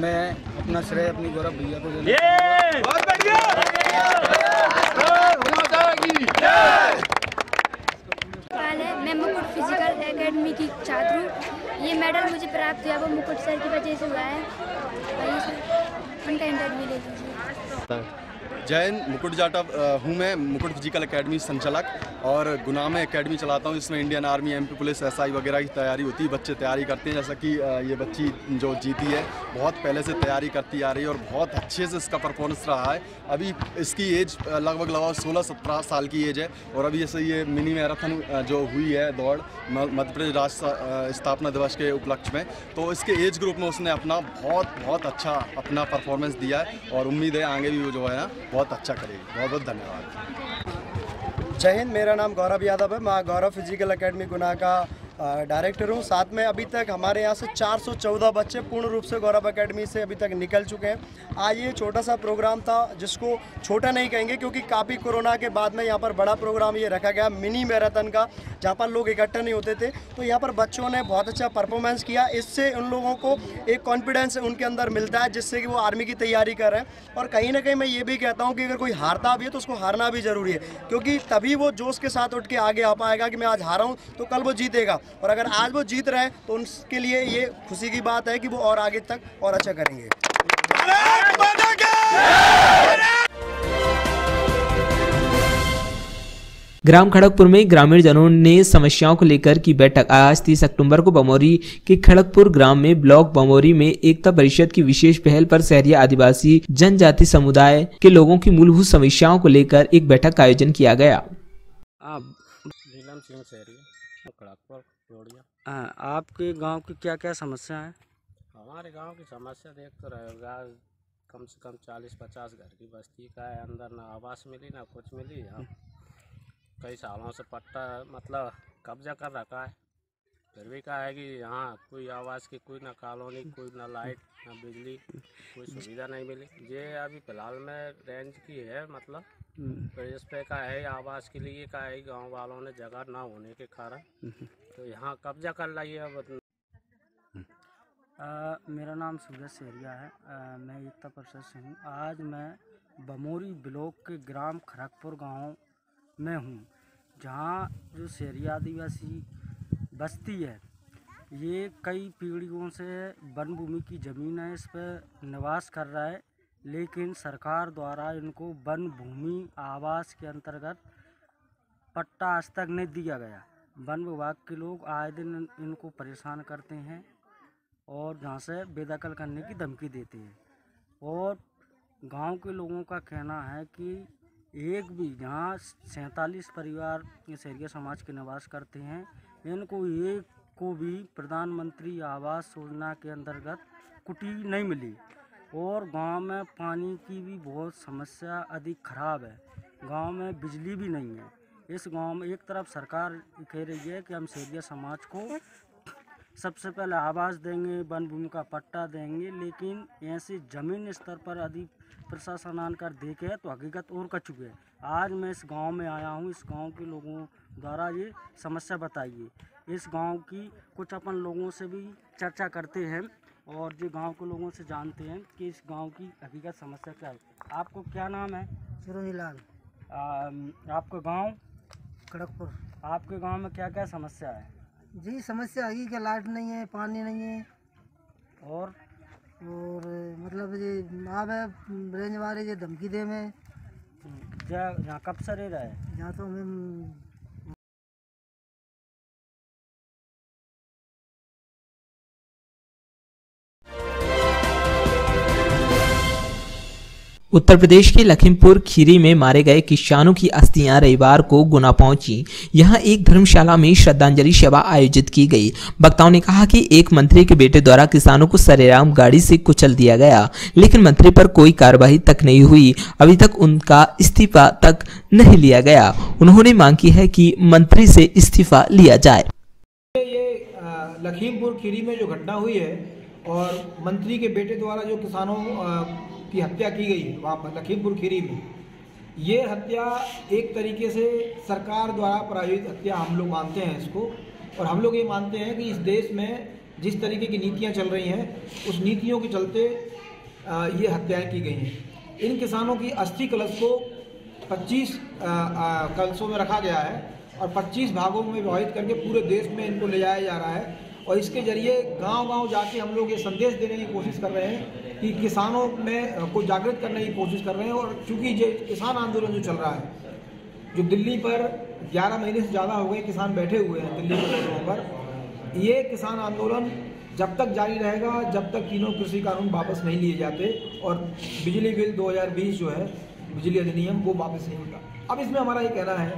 मैं अपना श्रेय अपनी गौरव भैया को देना मैं मुकुट फिजिकल एकेडमी की छात्र हूँ। ये मेडल मुझे प्राप्त हुआ वो मुकुट सर की वजह से हुआ है। उनका इंटरव्यू ले लीजिए। जैन मुकुट जाटा हूँ मैं, मुकुट फिजिकल एकेडमी संचालक और गुना में एकेडमी चलाता हूँ, जिसमें Indian army, MP police, SI वगैरह की तैयारी होती है। बच्चे तैयारी करते हैं, जैसा कि ये बच्ची जो जीती है बहुत पहले से तैयारी करती आ रही है और बहुत अच्छे से इसका परफॉर्मेंस रहा है। अभी इसकी एज लगभग 16-17 साल की एज है और अभी जैसे ये मिनी मैराथन जो हुई है दौड़ मध्य प्रदेश राष्ट्र स्थापना दिवस के उपलक्ष्य में, तो इसके एज ग्रुप में उसने अपना बहुत अच्छा अपना परफॉर्मेंस दिया है और उम्मीद है आगे भी वो जो है ना बहुत अच्छा करेगी। बहुत बहुत धन्यवाद। जय हिंद। मेरा नाम गौरव यादव है। मैं गौरव फिजिकल एकेडमी गुना का डायरेक्टर हूँ। साथ में अभी तक हमारे यहाँ से 414 बच्चे पूर्ण रूप से गौरव एकेडमी से अभी तक निकल चुके हैं। आज ये छोटा सा प्रोग्राम था, जिसको छोटा नहीं कहेंगे क्योंकि काफ़ी कोरोना के बाद में यहाँ पर बड़ा प्रोग्राम ये रखा गया मिनी मैराथन का, जहाँ पर लोग इकट्ठे नहीं होते थे। तो यहाँ पर बच्चों ने बहुत अच्छा परफॉर्मेंस किया। इससे उन लोगों को एक कॉन्फिडेंस उनके अंदर मिलता है, जिससे कि वो आर्मी की तैयारी कर रहे हैं। और कहीं ना कहीं मैं ये भी कहता हूँ कि अगर कोई हारता भी है तो उसको हारना भी ज़रूरी है, क्योंकि तभी वो जोश के साथ उठ के आगे आ पाएगा कि मैं आज हारा हूँ तो कल वो जीतेगा। और अगर आज वो जीत रहे हैं तो उनके लिए ये खुशी की बात है कि वो और आगे तक और अच्छा करेंगे। ग्राम खड़गपुर में ग्रामीण जनों ने समस्याओं को लेकर की बैठक। आज 30 अक्टूबर को बमोरी के खड़गपुर ग्राम में ब्लॉक बमोरी में एकता परिषद की विशेष पहल पर शहरी आदिवासी जनजाति समुदाय के लोगों की मूलभूत समस्याओं को लेकर एक बैठक का आयोजन किया गया। आपके गांव की क्या क्या समस्या है? हमारे गांव की समस्या देख तो रहे होगा, कम से कम 40-50 घर की बस्ती का है, अंदर ना आवास मिली ना कुछ मिली। हम कई सालों से पट्टा मतलब कब्जा कर रखा है, फिर भी कहा है कि यहाँ कोई आवास की कोई ना कॉलोनी, कोई ना लाइट ना बिजली, कोई सुविधा नहीं मिली। ये अभी फिलहाल में रेंज की है, मतलब फिर इस पे का है आवास के लिए का है गाँव वालों ने जगह ना होने के कारण तो यहाँ कब्जा कर लिया है। मेरा नाम सूरज सेरिया है, मैं एकता परिषद से हूँ। आज मैं बमोरी ब्लॉक के ग्राम खड़गपुर गांव में हूँ, जहाँ जो शहरी आदिवासी बस्ती है, ये कई पीढ़ियों से वन भूमि की ज़मीन है, इस पर निवास कर रहा है, लेकिन सरकार द्वारा इनको वन भूमि आवास के अंतर्गत पट्टा आज तक नहीं दिया गया। वन विभाग के लोग आए दिन इनको परेशान करते हैं और जहाँ से बेदखल करने की धमकी देते हैं। और गांव के लोगों का कहना है कि एक भी जहाँ 47 परिवार शहरी समाज के निवास करते हैं, इनको एक को भी प्रधानमंत्री आवास योजना के अंतर्गत कुटी नहीं मिली। और गांव में पानी की भी बहुत समस्या अधिक खराब है, गांव में बिजली भी नहीं है। इस गांव में एक तरफ सरकार कह रही है कि हम शहरी समाज को सबसे पहले आवास देंगे, वन भूमि का पट्टा देंगे, लेकिन ऐसे ज़मीन स्तर पर अधिक प्रशासन आकर देखे तो हकीकत और कचुक है। आज मैं इस गांव में आया हूं, इस गांव के लोगों द्वारा ये समस्या बताइए। इस गांव की कुछ अपन लोगों से भी चर्चा करते हैं और जो गांव के लोगों से जानते हैं कि इस गांव की हकीकत समस्या क्या है। आपको क्या नाम है? सुरनीलाल। आपका गांव खड़गपुर। आपके गांव में क्या क्या समस्या है? जी समस्या है कि लाइट नहीं है, पानी नहीं है और मतलब ये आप रेंज वाले ये धमकी दे में यहाँ कब से रह रहा है? यहाँ तो हमें उत्तर प्रदेश के लखीमपुर खीरी में मारे गए किसानों की अस्थियां रविवार को गुना पहुंची। यहां एक धर्मशाला में श्रद्धांजलि सभा आयोजित की गई। वक्ताओं ने कहा कि एक मंत्री के बेटे द्वारा किसानों को सरेआम गाड़ी से कुचल दिया गया, लेकिन मंत्री पर कोई कार्रवाई तक नहीं हुई। अभी तक उनका इस्तीफा तक नहीं लिया गया। उन्होंने मांग की है कि मंत्री से इस्तीफा लिया जाए। ये लखीमपुर खीरी में जो घटना हुई है और मंत्री के बेटे द्वारा जो किसानों की हत्या की गई वहाँ पर लखीमपुर खीरी में, ये हत्या एक तरीके से सरकार द्वारा प्रायोजित हत्या हम लोग मानते हैं इसको। और हम लोग ये मानते हैं कि इस देश में जिस तरीके की नीतियाँ चल रही हैं, उस नीतियों के चलते ये हत्याएं की गई हैं। इन किसानों की अस्थि कलश को 25 कलशों में रखा गया है और 25 भागों में विभाजित करके पूरे देश में इनको ले जाया जा रहा है। और इसके जरिए गांव-गांव जाके हम लोग ये संदेश देने की कोशिश कर रहे हैं कि किसानों में को जागृत करने की कोशिश कर रहे हैं। और चूँकि ये किसान आंदोलन जो चल रहा है, जो दिल्ली पर 11 महीने से ज़्यादा हो गए किसान बैठे हुए हैं दिल्ली के सड़कों पर, ये किसान आंदोलन जब तक जारी रहेगा जब तक तीनों कृषि कानून वापस नहीं लिए जाते और बिजली बिल 2020 जो है बिजली अधिनियम वो वापस नहीं होता। अब इसमें हमारा ये कहना है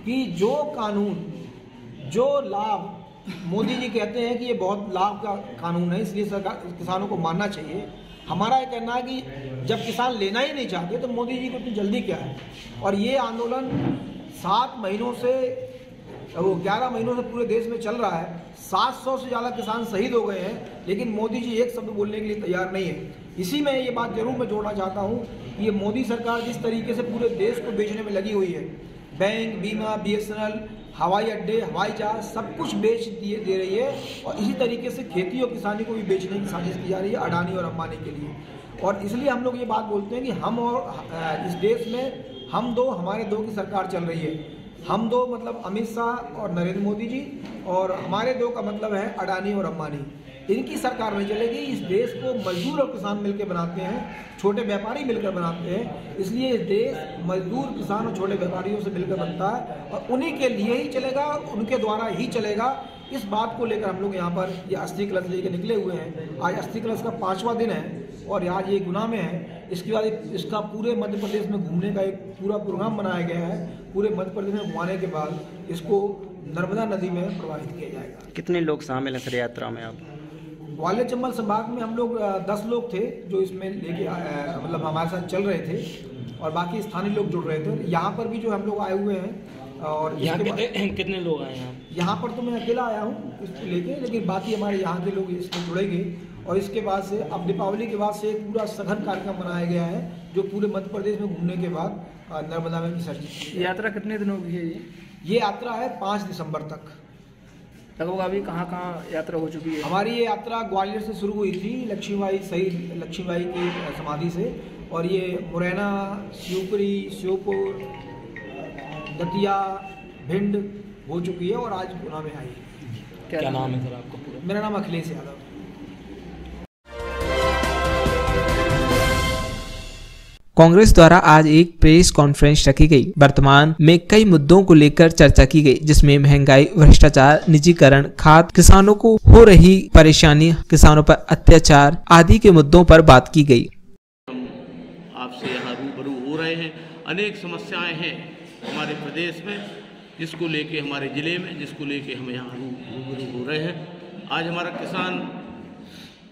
कि जो कानून, जो लाभ मोदी जी कहते हैं कि ये बहुत लाभ का कानून है, इसलिए सरकार किसानों को मानना चाहिए। हमारा ये कहना है कि जब किसान लेना ही नहीं चाहते तो मोदी जी को इतनी जल्दी क्या है। और ये आंदोलन 7 महीनों से वो 11 महीनों से पूरे देश में चल रहा है। 700 से ज़्यादा किसान शहीद हो गए हैं, लेकिन मोदी जी एक शब्द बोलने के लिए तैयार नहीं है। इसी में ये बात जरूर मैं जोड़ना चाहता हूँ कि ये मोदी सरकार जिस तरीके से पूरे देश को बेचने में लगी हुई है, बैंक, बीमा, BSNL, हवाई अड्डे, हवाई जहाज सब कुछ बेच दे रही है, और इसी तरीके से खेती और किसानी को भी बेचने की साजिश की जा रही है अडानी और अंबानी के लिए। और इसलिए हम लोग ये बात बोलते हैं कि हम और इस देश में हम दो, हमारे दो की सरकार चल रही है। हम दो मतलब अमित शाह और नरेंद्र मोदी जी, और हमारे दो का मतलब है अडानी और अंबानी। इनकी सरकार नहीं चलेगी। इस देश को मजदूर और किसान मिलकर बनाते हैं, छोटे व्यापारी मिलकर बनाते हैं। इसलिए इस देश मजदूर, किसान और छोटे व्यापारियों से मिलकर बनता है, और उन्हीं के लिए ही चलेगा, उनके द्वारा ही चलेगा। इस बात को लेकर हम लोग यहाँ पर ये अस्थि कलश लेकर निकले हुए हैं। आज अस्थि कलश का 5वां दिन है और आज ये गुना में है। इसके बाद इसका पूरे मध्य प्रदेश में घूमने का एक पूरा प्रोग्राम बनाया गया है। पूरे मध्य प्रदेश में घुमाने के बाद इसको नर्मदा नदी में प्रवाहित किया जाएगा। कितने लोग शामिल हैं सर यात्रा में? आप ग्वालियर चंबल संभाग में हम लोग 10 लोग थे जो इसमें लेके मतलब हमारे साथ चल रहे थे, और बाकी स्थानीय लोग जुड़ रहे थे। यहाँ पर भी जो हम लोग आए हुए हैं। और यहाँ कितने लोग आए हैं? यहाँ पर तो मैं अकेला आया हूँ इसको लेके, लेकिन बाकी हमारे यहाँ के लोग इसमें जुड़ेंगे। और इसके बाद से अब दीपावली के बाद से एक पूरा सघन कार्यक्रम बनाया गया है, जो पूरे मध्य प्रदेश में घूमने के बाद नर्मदा में विसर्जित। यात्रा कितने दिनों की है ये यात्रा है 5 दिसंबर तक। लगभग अभी कहाँ यात्रा हो चुकी है? हमारी ये यात्रा ग्वालियर से शुरू हुई थी, लक्ष्मीबाई शहीद लक्ष्मीबाई की समाधि से, और ये मुरैना, शिवपुरी, श्योपुर, दतिया, भिंड हो चुकी है, और आज गुना में आई है। क्या नाम है सर आपका पूरा? मेरा नाम अखिलेश यादव। कांग्रेस द्वारा आज एक प्रेस कॉन्फ्रेंस रखी गई। वर्तमान में कई मुद्दों को लेकर चर्चा की गई, जिसमें महंगाई, भ्रष्टाचार, निजीकरण, खाद, किसानों को हो रही परेशानी, किसानों पर अत्याचार आदि के मुद्दों पर बात की गई। आपसे यहाँ रूबरू हो रहे हैं। अनेक समस्याएं हैं हमारे प्रदेश में, जिसको लेके हमारे ज़िले में, जिसको लेके हम यहाँ रूबरू हो रहे हैं। आज हमारा किसान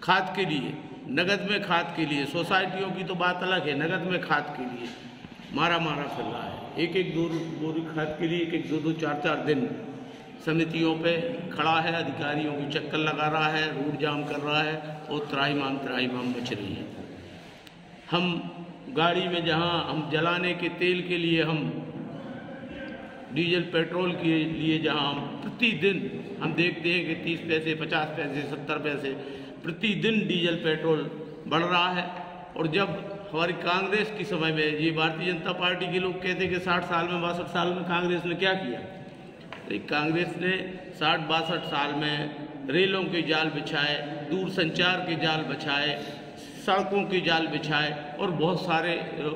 खाद के लिए, नगद में खाद के लिए, सोसाइटियों की तो बात अलग है, नगद में खाद के लिए मारा फिर रहा है। एक दो बोरी खाद के लिए एक दो 4 दिन समितियों पे खड़ा है, अधिकारियों को चक्कर लगा रहा है, रोड जाम कर रहा है, और त्राहिमाम बच रही है। हम गाड़ी में जहाँ हम जलाने के तेल के लिए, हम डीजल पेट्रोल के लिए जहाँ हम प्रतिदिन हम देखते हैं कि 30 पैसे, 50 पैसे, 70 पैसे प्रतिदिन डीजल पेट्रोल बढ़ रहा है। और जब हमारी कांग्रेस के समय में, ये भारतीय जनता पार्टी के लोग कहते हैं कि 60 साल में, 62 साल में कांग्रेस ने क्या किया, तो कांग्रेस ने 60-62 साल में रेलों के जाल बिछाए, दूरसंचार के जाल बिछाए, सड़कों के जाल बिछाए, और बहुत सारे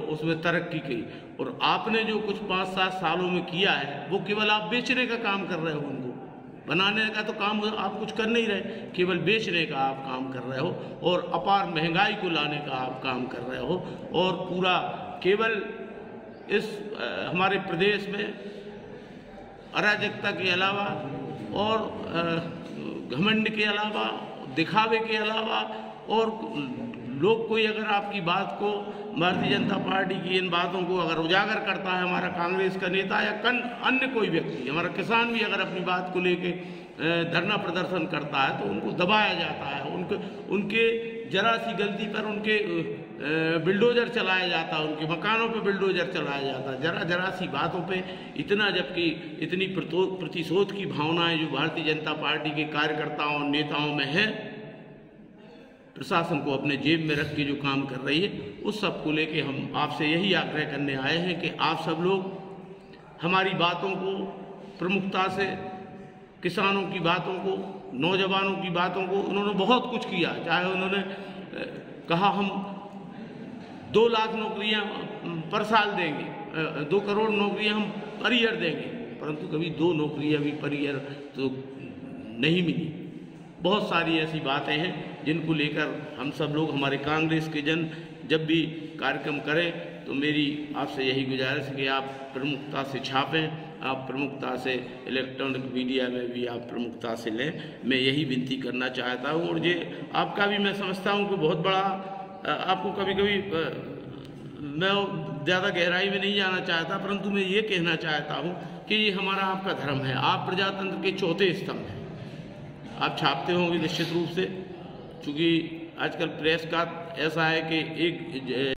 उसमें तरक्की की। और आपने जो कुछ 5-7 सालों में किया है, वो केवल आप बेचने का काम कर रहे हो, उनको बनाने का तो काम आप कुछ कर नहीं रहे, केवल बेचने का आप काम कर रहे हो, और अपार महंगाई को लाने का आप काम कर रहे हो। और पूरा केवल इस हमारे प्रदेश में अराजकता के अलावा और घमंड के अलावा, दिखावे के अलावा, और लोग कोई अगर आपकी बात को, भारतीय जनता पार्टी की इन बातों को अगर उजागर करता है, हमारा कांग्रेस का नेता या अन्य कोई व्यक्ति, हमारा किसान भी अगर अपनी बात को लेके धरना प्रदर्शन करता है, तो उनको दबाया जाता है, उनके जरा सी गलती पर उनके बिल्डोजर चलाया जाता है, उनके मकानों पे बिल्डोजर चलाया जाता है, जरा सी बातों पे इतना, जबकि इतनी प्रतिशोध की भावनाएं जो भारतीय जनता पार्टी के कार्यकर्ताओं और नेताओं में है, प्रशासन को अपने जेब में रख के जो काम कर रही है, उस सब को लेके हम आपसे यही आग्रह करने आए हैं कि आप सब लोग हमारी बातों को प्रमुखता से, किसानों की बातों को, नौजवानों की बातों को, उन्होंने बहुत कुछ किया। चाहे उन्होंने कहा हम 2 लाख नौकरियां पर साल देंगे, 2 करोड़ नौकरियां हम पर ईयर देंगे, परंतु कभी 2 नौकरियां भी पर ईयर तो नहीं मिली। बहुत सारी ऐसी बातें हैं जिनको लेकर हम सब लोग, हमारे कांग्रेस के जन जब भी कार्यक्रम करें, तो मेरी आपसे यही गुजारिश है कि आप प्रमुखता से छापें, आप प्रमुखता से इलेक्ट्रॉनिक मीडिया में भी आप प्रमुखता से लें। मैं यही विनती करना चाहता हूँ। और ये आपका भी मैं समझता हूँ कि बहुत बड़ा, आपको कभी कभी मैं ज़्यादा गहराई में नहीं जाना चाहता, परंतु मैं ये कहना चाहता हूँ कि ये हमारा आपका धर्म है। आप प्रजातंत्र के चौथे स्तंभ हैं। आप छापते होंगे निश्चित रूप से, क्योंकि आजकल प्रेस का ऐसा है कि एक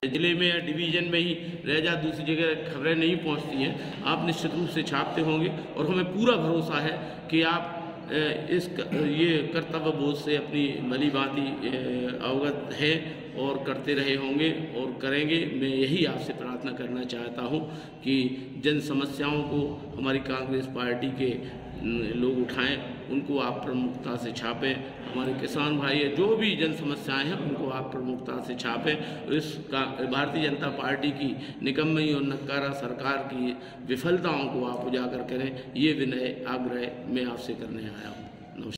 ज़िले में या डिवीज़न में ही रह जा, दूसरी जगह खबरें नहीं पहुंचती हैं। आप निश्चित रूप से छापते होंगे और हमें पूरा भरोसा है कि आप ये कर्तव्य बोध से अपनी भली भांति अवगत हैं और करते रहे होंगे और करेंगे। मैं यही आपसे प्रार्थना करना चाहता हूं कि जन समस्याओं को हमारी कांग्रेस पार्टी के लोग उठाएं, उनको आप प्रमुखता से छापें। हमारे किसान भाई है, जो भी जन समस्याएं हैं उनको आप प्रमुखता से छापें। इसका भारतीय जनता पार्टी की निकम्मी और नक्कारा सरकार की विफलताओं को आप उजागर करें, ये विनय आग्रह मैं आपसे करने आया हूँ।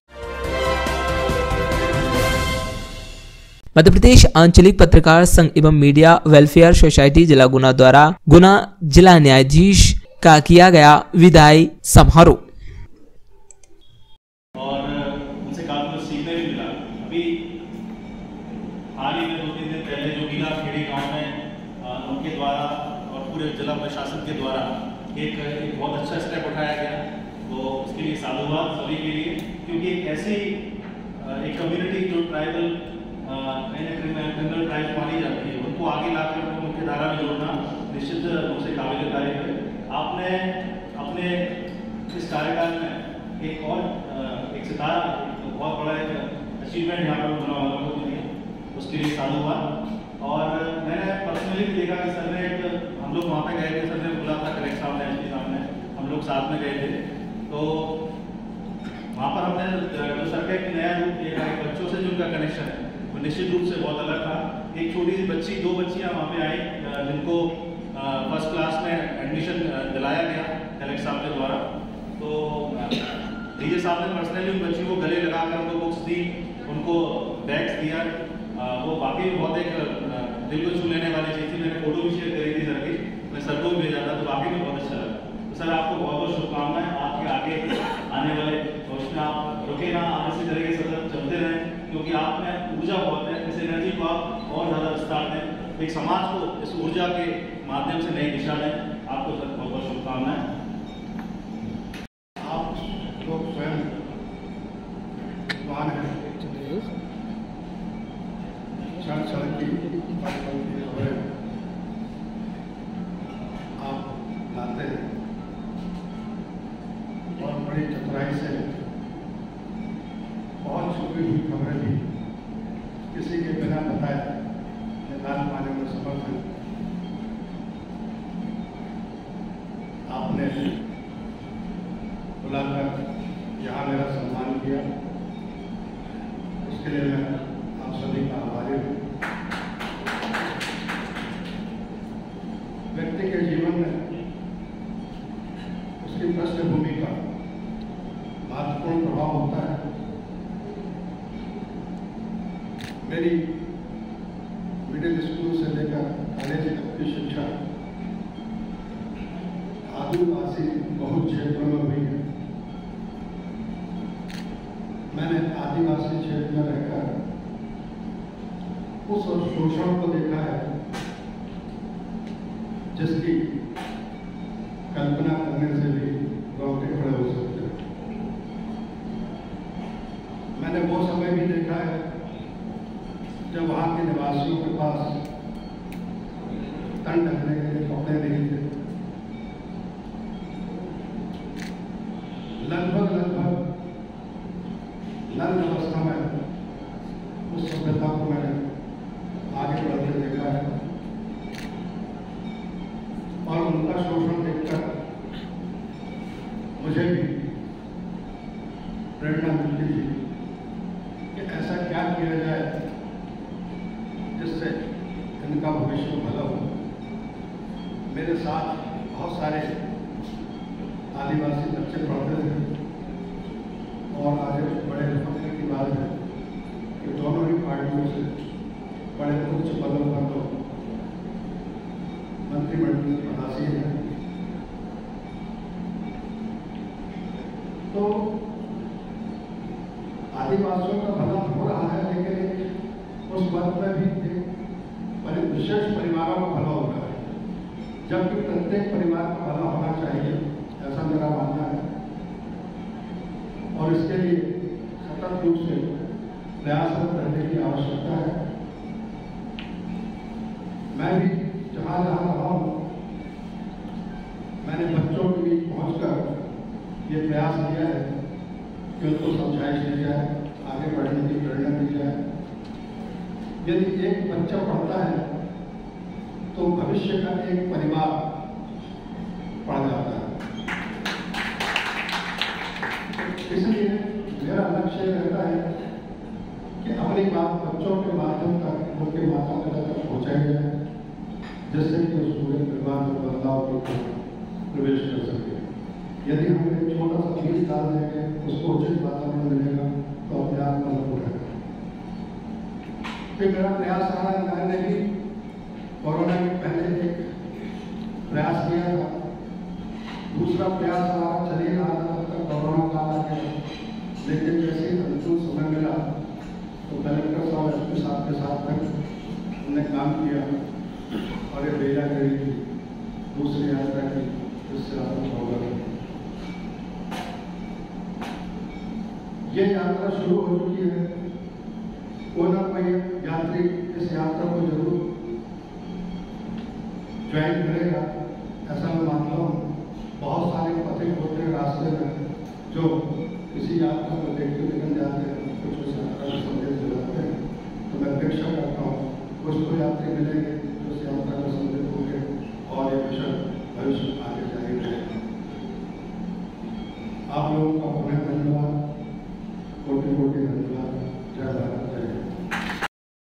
मध्य प्रदेश आंचलिक पत्रकार संघ एवं मीडिया वेलफेयर सोसाइटी जिला गुना द्वारा गुना जिला न्यायाधीश का किया गया विदाई समारोह। और उनसे काफी कुछ सीखने भी मिला। अभी हाल ही में 2-3 दिन पहले जो गीला खेड़ी गाँव में उनके द्वारा और पूरे जिला प्रशासन के द्वारा एक बहुत अच्छा स्टेप उठाया गया, तो उसके लिए साधुवाद सभी के लिए, क्योंकि एक ऐसी एक कम्युनिटी जो ट्राइबल क्रिमिनल ट्राइब मानी जाती है, उनको आगे लाकर उनको मुख्य धारा में जोड़ना निश्चित रूप से काबिल तारीफ है। आपने अपने इस कार्यकाल में एक सितारा, बहुत बड़ा एक अचीवमेंट यहाँ पर बना लोगों के लिए, उसके लिए साधुवाद। और मैंने पर्सनली भी देखा कि सर ने हम लोग वहाँ पे गए थे, सर ने बुला था कलेक्टर साहब ने, एसपी साहब ने, हम लोग साथ में गए थे, तो वहाँ पर हमने जो सर का एक नया रूप देखा है, बच्चों से जो उनका कनेक्शन है वो निश्चित रूप से बहुत अलग था। एक छोटी सी बच्ची, 2 बच्चियाँ वहाँ पे आई जिनको फर्स्ट क्लास में एडमिशन दिलाया गया कलेक्टर साहब के द्वारा। तो डीजे साहब ने पर्सनली उन बच्चियों को गले लगाकर उनको बुक्स दी, उनको बैग्स दिया। वो वाकई बहुत एक दिल को छू लेने वाली चीज़ थी। मैंने फोटो भी शेयर करी थी सर की, मैं सर को भी भेजा था, तो वाकई में बहुत अच्छा लगा। तो सर आपको बहुत बहुत शुभकामनाएं आपके आगे आने वाले उसमें आप रुके ना, आप इसी तरीके से चलते रहें, क्योंकि आप में ऊर्जा बहुत है। इस एनर्जी को आप और ज़्यादा विस्तार दें, एक समाज को इस ऊर्जा के माध्यम से नई दिशा दें। आपको सर बहुत बहुत शुभकामनाएं। आप लोग स्वयं वाहन हैं, आप लाते हैं और बड़ी चतुराई से बहुत छुपी हुई खबरें भी किसी के बिना बताए निकाल पाने में समर्थ हैं। आपने बुलाकर यहाँ मेरा सम्मान किया, उसके लिए मैं आप सभी का आभारी हूँ। व्यक्ति के जीवन में उसकी पृष्ठभूमि का महत्वपूर्ण प्रभाव होता है। मेरी मिडिल स्कूल से लेकर कॉलेज तक की शिक्षा आदिवासी बहुत क्षेत्रों में हुई है। मैंने आदिवासी क्षेत्र में रहकर उस शोषण को देखा है जिसकी कल्पना करने से भी रोंगटे खड़े हो सकते हैं। मैंने वो समय भी देखा है जब वहाँ के निवासियों के पास तन ढकने के लिए कपड़े नहीं थे। लगभग नग्न अवस्था में उस सभ्यता को मैंने आगे बढ़ते देखा है और उनका शोषण देखकर मुझे भी प्रेरणा मिलती थी कि ऐसा क्या किया जाए जिससे इनका भविष्य भला हो। मेरे साथ बहुत सारे आदिवासी बच्चे पढ़ते थे और आज बड़े फख्र की बात है कि दोनों ही पार्टियों से बड़े उच्च पदों पर तो मंत्रिमंडल की आसीन है। तो आदिवासियों का भला हो रहा है, लेकिन उस वर्ग में भी विशेष परिवारों का भला हो रहा है, जबकि प्रत्येक परिवार का भला होना चाहिए ऐसा मेरा मानना है और इसके लिए सतत रूप से प्रयासरत रहने की आवश्यकता है। मैं भी जहाँ जहाँ रहा हूँ मैंने बच्चों के बीच पहुँचकर ये प्रयास किया है कि उनको समझाइश दी जाए, आगे बढ़ने की प्रेरणा दी जाए। यदि एक बच्चा पढ़ता है तो भविष्य का एक परिवार पढ़ जाता है। इसलिए मेरा लक्ष्य रहता है कि अपनी बात बच्चों के माध्यम तक उनके माता पिता तक पहुँचाई जाए, जिससे कि उस पूरे परिवार में बदलाव को प्रवेश कर सके। यदि हम एक छोटा सा बीज डाल देंगे, उसको उचित वातावरण मिलेगा तो अपने आप मदद हो जाएगा। फिर मेरा प्रयास रहा है, मैंने भी कोरोना के पहले एक प्रयास किया था, दूसरा प्रयास रहा चल ही रहा था तब तक कोरोना काल आ गया। लेकिन जैसे ही अनुकूल समय मिला तो कलेक्टर साहब एसपी साहब के साथ में हमने काम किया और ये बेला करी थी दूसरी यात्रा की, जिससे आप होगा। ये यात्रा शुरू हो चुकी है। कोई ना कोई यात्री इस यात्रा को जरूर ज्वाइन करेगा, ऐसा मैं मानता हूँ। बहुत सारे पथिक होते हैं रास्ते में जो किसी यात्रा को देखते निकल जाते हैं, कुछ उस यात्रा का संदेश दिलाते हैं। तो मैं अपेक्षा करता हूँ कुछ तो यात्री मिलेंगे जो इस यात्रा का संदेश होंगे और ये मिशन भविष्य आगे जारी रहेगा। आप लोगों का पुनः धन्यवाद, कोटि कोटि धन्यवाद।